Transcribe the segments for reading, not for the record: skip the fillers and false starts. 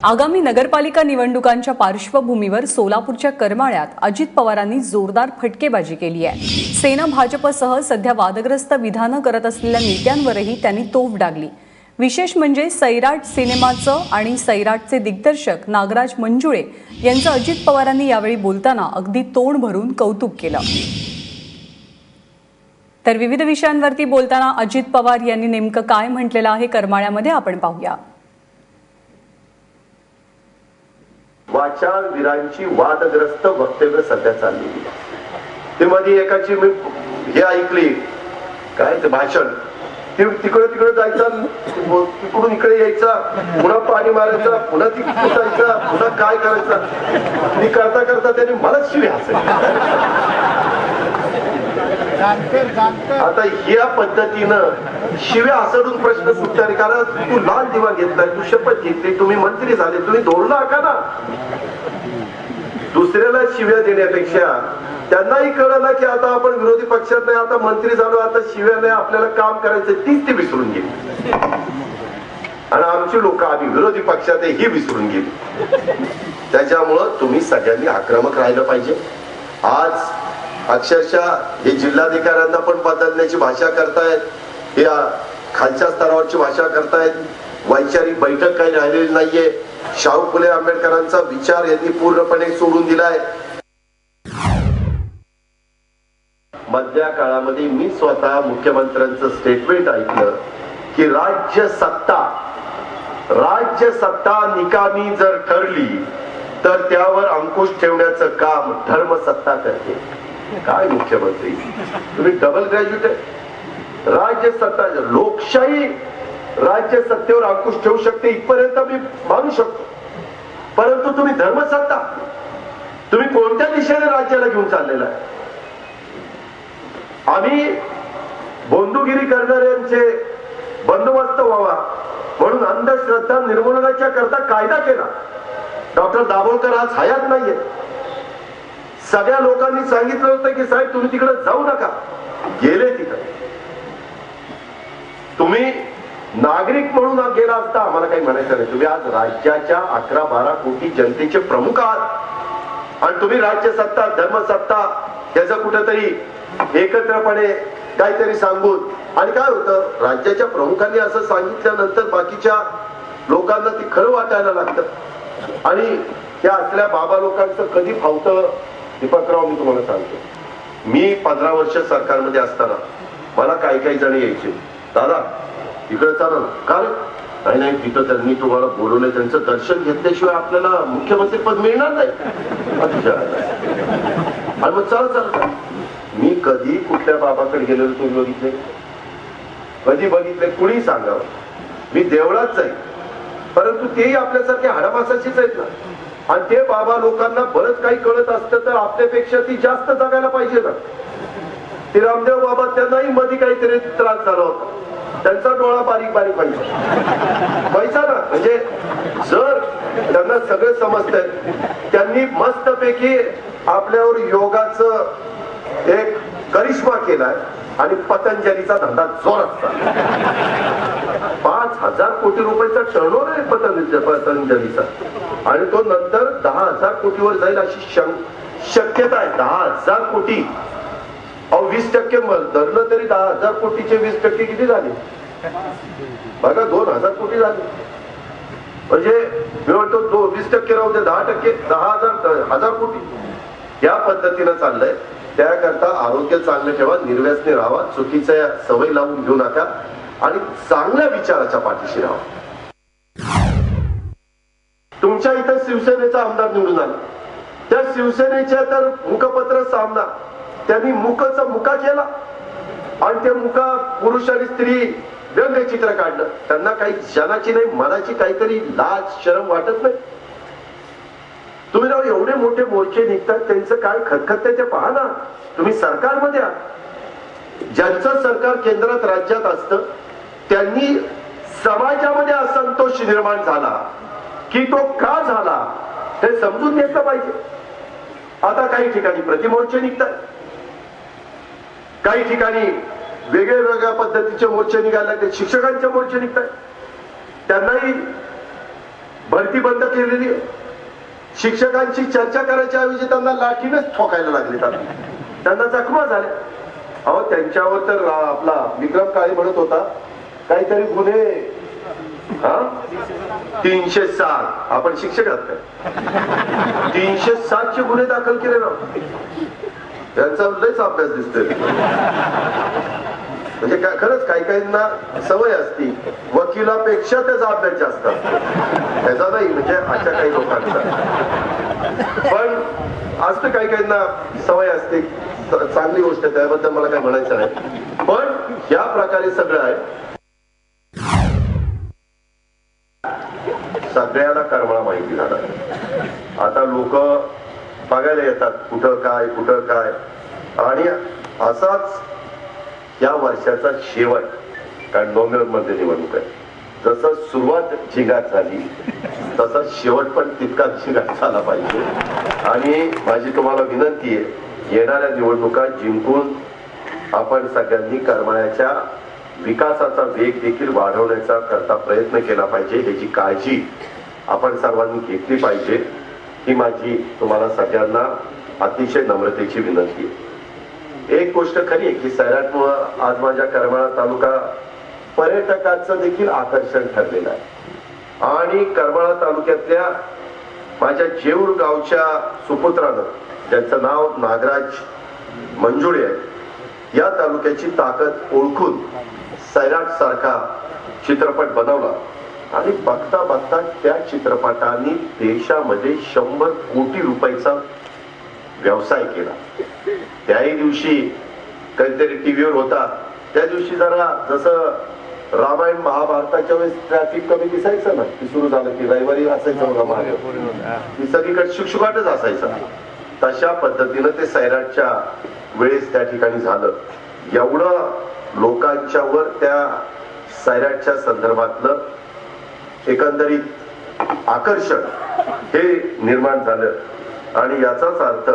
आगामी नगरपालिका निवडणुकांच्या पार्श्वभूमीवर सोलापूरच्या करमाळ्यात अजित पवारांनी जोरदार फटकेबाजी केली आहे। सेना भाजपसह सध्या वादग्रस्त विधानं करत असलेल्या नेत्यांवरही त्यांनी तोफ डागली। विशेष म्हणजे सैराट सिनेमाचं आणि सैराटचे दिग्दर्शक नागराज मंजुळे यांचं अजित पवारांनी यावेळी बोलताना अगदी तोंड भरून कौतुक केलं। तर विविध विषयांवरती बोलताना अजित पवार यांनी नेमकं काय म्हटलेलं आहे करमाळ्यामध्ये आपण पाहूया। वाचाळवीरांची वादग्रस्त वक्तव्य सध्या चाललेली आहे। ते मध्ये एकाची मी हे ऐकली, काय ते भाषण, तिकडे जायचा, तिकडून इकडे यायचा, पुन्हा पाणी मारायचा, पुन्हा तिकडे जायचा, पुन्हा काय करायचं, मी करता करता त्याने मलाच शिवी हसायची। आता या पद्धतीनं शिव्या हसडून प्रश्न सुटणार, कारण तू लाल दिवा घेतलाय, तू शपथ घेतली, तुम्ही मंत्री झाले, तुम्ही धोरणं आखा ना। दुसऱ्याला शिव्या देण्यापेक्षा त्यांनाही कळलं की आता आपण विरोधी पक्षात नाही, आता मंत्री झालो, आता शिव्या नाही, आपल्याला काम करायचं, तीच ते विसरून गेली। आणि आमची लोक आम्ही विरोधी पक्षात ही विसरून गेली। त्याच्यामुळं तुम्ही सगळ्यांनी आक्रमक राहिलं पाहिजे। आज अक्षरशः हे जिल्हाधिकाऱ्यांना पण बदलण्याची भाषा करतायत, या खालच्या स्तरावरची भाषा करतायत। वैचारिक बैठक काही राहिलेली नाहीये। शाहू फुले आंबेडकरांचा विचार यांनी पूर्णपणे सोडून दिलाय। मधल्या काळामध्ये मी स्वतः मुख्यमंत्र्यांचं स्टेटमेंट ऐकलं की राज्य सत्ता निकामी जर ठरली तर त्यावर अंकुश ठेवण्याचं काम धर्मसत्ता करते। काय मुख्यमंत्री, तुम्ही डबल ग्रॅज्युएट आहे। राज्य सत्ता, लोकशाही राज्य सत्तेवर अंकुश ठेवू शकते इथपर्यंत मी मानू शकतो, परंतु तुम्ही धर्मसत्ता, तुम्ही कोणत्या दिशेने राज्याला घेऊन चाललेला आहे? आम्ही बोंदुगिरी करणाऱ्यांचे बंदोबस्त व्हावा म्हणून अंधश्रद्धा निर्मूलनाच्या करता कायदा केला। डॉक्टर दाभोळकर आज हयात नाहीये। सगळ्या लोकांनी सांगितलं होतं की साहेब तुम्ही तिकडे जाऊ नका, गेले तिकडे। तुम्ही नागरिक म्हणून गेला असता आम्हाला काही म्हणायचं नाही। तुम्ही आज राज्याच्या 11-12 कोटी जनतेचे प्रमुख आहात आणि तुम्ही राज्य सत्ता धर्मसत्ता याचं कुठेतरी एकत्रपणे काहीतरी सांगून, आणि काय होतं, राज्याच्या प्रमुखांनी असं सांगितल्यानंतर बाकीच्या लोकांना ते खरं वाटायला लागतं आणि त्या असल्या बाबा लोकांचं कधी फावतं। दीपकराव, मी तुम्हाला सांगतो, मी 15 वर्ष सरकारमध्ये असताना मला काही जण यायचे, दादा इकडे चला ना, का रे? नाही तिथं त्यांनी तुम्हाला बोलवलंय, त्यांचं दर्शन घेतल्याशिवाय आपल्याला मुख्यमंत्री पद मिळणार नाही। अच्छा, आणि मग चला, मी कधी कुठल्या बाबाकडे गेलेलो तुम्ही बघितले? कधी बघितले? कुणी सांगावं, मी देवळात जाईल, परंतु तेही आपल्यासारखे हाडामासाचीच आहेत ना। आणि ते बाबा लोकांना बरंच काही कळत असतं तर आपल्यापेक्षा ती जास्त जगायला पाहिजे ना। ते रामदेव बाबा, त्यांनाही मध्ये काहीतरी त्रास झाला होता, त्यांचा डोळा बारीक पाहिजे पैसा ना। म्हणजे जर त्यांना सगळं समजतंय, त्यांनी मस्तपैकी आपल्यावर योगाचं एक करिश्मा केलाय आणि पतंजलीचा धंदा जोरात चालला। 5,000 कोटी रुपयाचा टर्नओव्हर आहे पतंजलीचा, आणि तो नंतर 10,000 कोटीवर जाईल अशी शक्यता आहे। 10,000 कोटी, 20% धरलं तरी 10,000 कोटीचे 20% किती झाले बघा, 2,000 कोटी झाले। म्हणजे मी म्हणतो 20% राहू दे, 10%, 10,000 कोटी या पद्धतीनं चाललंय। त्याकरता आरोग्य चांगलं ठेवा, निर्व्यसनी राहावा, चुकीच्या सवय लावून घेऊ नका आणि चांगल्या विचाराच्या पाठीशी राहा। तुमच्या इथं शिवसेनेचा आमदार निवडून आला, त्या शिवसेनेच्या तर मुखपत्र सामना, त्यांनी मुका केला आणि ते मुका पुरुष आणि स्त्री व्यंगचित्र काढलं। त्यांना काही जनाची नाही मनाची काहीतरी लाज शरम वाटत नाही? तुम्ही राव एवढे मोठे मोर्चे निघतात, त्यांचं काय खतखत ते पहा ना। तुम्ही सरकारमध्ये आहात, ज्यांचं सरकार केंद्रात राज्यात असतं त्यांनी समाजामध्ये असंतोष निर्माण झाला की तो का झाला हे समजून घेतलं पाहिजे। आता काही ठिकाणी प्रतिमोर्चे निघतात, काही ठिकाणी वेगळ्या पद्धतीचे मोर्चे निघाले, शिक्षकांचे मोर्चे निघतात, त्यांनाही भरती बंद केलेली आहे. शिक्षकांची चर्चा करायच्या ऐवजी त्यांना लाठीनेच ठोकायला लागले, त्यांना जखमा झाल्या. अहो त्यांच्यावर तर आपला विक्रम काळे म्हणत होता काहीतरी गुन्हे 307. आपण शिक्षक आहात काय? 307 चे गुन्हे दाखल केले ना. त्यांचा लयच अभ्यास दिसतोय. म्हणजे खरंच काही काहींना सवय असती, वकिलापेक्षा त्याचा अभ्यास जास्त असतो. त्याचा नाही म्हणजे अशा काही लोकांचा. पण असतं काही काहींना सवय असते, चांगली गोष्ट आहे, त्याबद्दल मला काही म्हणायचं नाही. पण या प्रकारे सगळं आहे. सगळ्याला करमाळा माहिती झाला. आता लोक बघायला येतात कुठं काय. आणि असाच या वर्षाचा शेवट, कारण नोव्हेंबर मध्ये निवडणूक आहे, जसं सुरुवात झिंगाट झाली तसा शेवट पण तितकाच झिंगाट झाला पाहिजे. आणि माझी तुम्हाला विनंती आहे, येणाऱ्या निवडणुका जिंकून आपण सगळ्यांनी करमाळ्याच्या विकासाचा वेग देखील वाढवण्याचा करता प्रयत्न केला पाहिजे. ह्याची काळजी आपण सर्वांनी घेतली पाहिजे. ही माझी तुम्हाला सगळ्यांना अतिशय नम्रतेची विनंती आहे. एक गोष्ट खरी आहे की सैराटमुळं आज माझ्या करमाळा तालुका पर्यटकांचं देखील आकर्षण ठरलेलं आहे. आणि करमाळा तालुक्यातल्या माझ्या जेऊर गावच्या सुपुत्रानं, ज्यांचं नाव नागराज मंजुळे आहे, या तालुक्याची ताकद ओळखून सैराट सारखा चित्रपट बनवला. आणि बघता बघता त्या चित्रपटाने देशामध्ये 100 कोटी रुपयाचा व्यवसाय केला. त्याही दिवशी कधीतरी टीव्हीवर होता, त्या दिवशी जरा जसं रामायण महाभारताच्या वेळेस ट्रॅफिक कमी दिसायचं ना, की सुरू झालं की रविवारी असायचं बघा महादेव, की सगळीकडे शुकशुकाटच असायचा. तशा पद्धतीनं ते सैराटच्या वेळेस त्या ठिकाणी झालं. एवढं लोकांच्यावर त्या सैराटच्या संदर्भातलं एकंदरीत आकर्षण हे निर्माण झालं. आणि याचाच अर्थ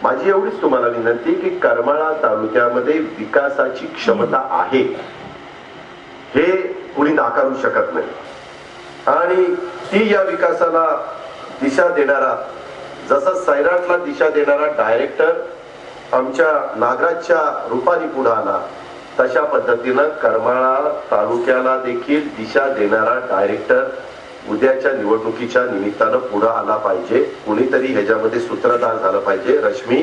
माझी एवढीच तुम्हाला विनंती की करमाळा तालुक्यामध्ये विकासाची क्षमता आहे, हे कुणी नाकारू शकत नाही. आणि ती या विकासाला दिशा देणारा, जसा सैराटला दिशा देणारा डायरेक्टर आमच्या नागराजच्या रूपाने पुढे आला, तशा पद्धतीनं करमाळा तालुक्याला देखील दिशा देणारा डायरेक्टर उद्याच्या निवडणुकीच्या निमित्तानं पुढे आला पाहिजे. कुणीतरी ह्याच्यामध्ये सूत्रधार झालं पाहिजे. रश्मी,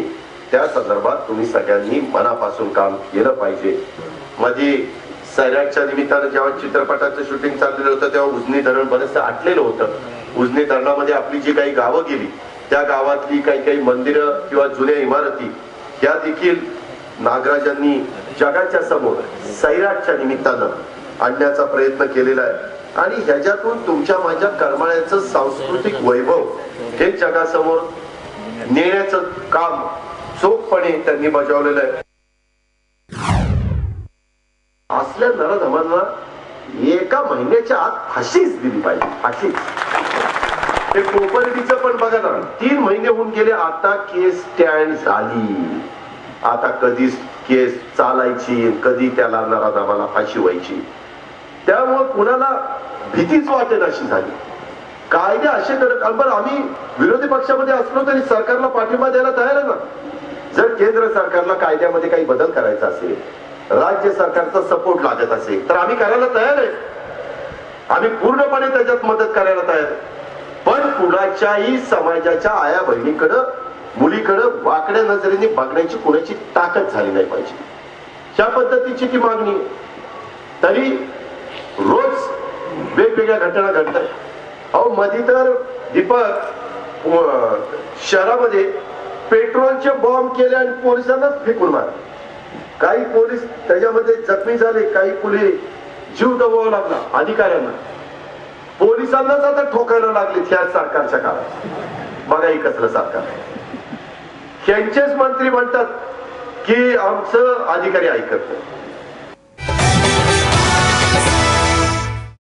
त्या संदर्भात तुम्ही सगळ्यांनी मनापासून काम केलं पाहिजे. मध्ये सैराटच्या निमित्तानं जेव्हा चित्रपटाचं शूटिंग चाललेलं होतं तेव्हा उजनी धरण बरंचसं आटलेलं होतं. उजनी धरणामध्ये आपली जी काही गावं गेली, त्या गावातली काही मंदिरं किंवा जुन्या इमारती या देखील नागराजांनी जगाच्या समोर सैराटच्या निमित्तानं आणण्याचा प्रयत्न केलेला आहे. आणि ह्याच्यातून तुमच्या माझ्या करमाळ्याचं सांस्कृतिक वैभव हे जगासमोर नेण्याचं काम चोखपणे त्यांनी बजावलेलं आहे. असल्या नराधमांना एका महिन्याच्या आत फाशीच दिली पाहिजे. फाशीच. ते कोपर्डीचं पण बघा ना, 3 महिने होऊन गेले, आता केस स्टँड झाली. आता कधी केस चालायची, कधी त्याला नराधमाला फाशी व्हायची. त्यामुळे कुणाला भीतीच वाटेल अशी झाली. कायदे असे कडक. बरं, आम्ही विरोधी पक्षामध्ये असलो तरी सरकारला पाठिंबा द्यायला तयार आहे ना. जर केंद्र सरकारला कायद्यामध्ये काही बदल करायचा असेल, राज्य सरकारचा सपोर्ट लागत असेल, तर आम्ही करायला तयार आहे. आम्ही पूर्णपणे त्याच्यात मदत करायला तयार आहे. पण कुणाच्याही समाजाच्या आया बहिणीकडं, मुलीकडं वाकड्या नजरेने बघण्याची कुणाची ताकद झाली नाही पाहिजे. त्या पद्धतीची ती मागणी. तरी रोज वेगवेगळ्या घटना घडतात. अहो मध्ये तर दीपक शहरामध्ये पेट्रोलचे बॉम्ब केले आणि पोलिसांनाच फेकून मारले. काही पोलीस त्याच्यामध्ये जखमी झाले, काही पोलीस जीव गमवावा लागला अधिकाऱ्यांना. पोलिसांनाच आता ठोकायला लागले त्या सरकारच्या काळात. बघा ही कसलं सरकार. त्यांचेच मंत्री म्हणतात की आमचं अधिकारी ऐकत नाही.